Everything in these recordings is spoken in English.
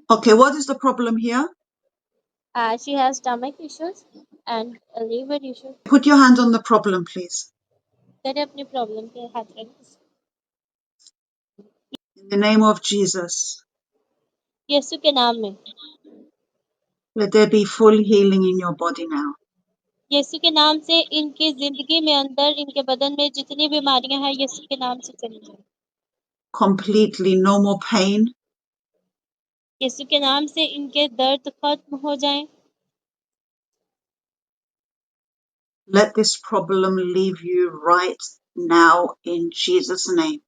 Okay, what is the problem here? She has stomach issues and liver issues. Put your hand on the problem, please. करे अपनी problem पे हाथ रख. In the name of Jesus, यीशु के नाम में. let there be full healing in your body now. यीशु के नाम से इनकी जिंदगी में अंदर इनके बदन में जितनी बीमारियां हैं यीशु के नाम से चली जाए. Completely, no more pain. यीशु के नाम से इनके दर्द खत्म हो जाएं. Let this problem leave you right now in Jesus' name.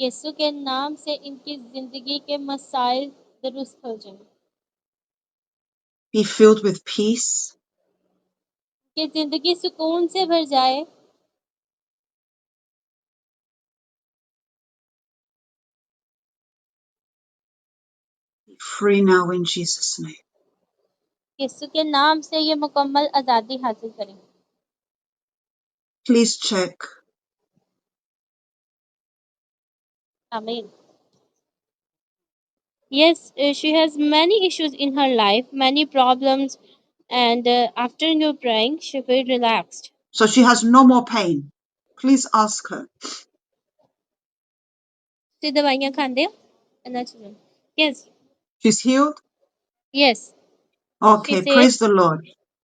यीशु के नाम से इनकी जिंदगी के मसाइल दुरुस्त हो जाएं. Be filled with peace. कि जिंदगी सुकून से भर जाए. Be free now in Jesus' name. यीशु के नाम से ये मुकम्मल आजादी हासिल करें. Please check. Amen. Yes, she has many issues in her life, many problems, and after you praying, she feel relaxed. So she has no more pain. Please ask her. से दवाइयाँ खाते हो? Natural. Yes, She's healed? yes. She Okay, said praise the Lord.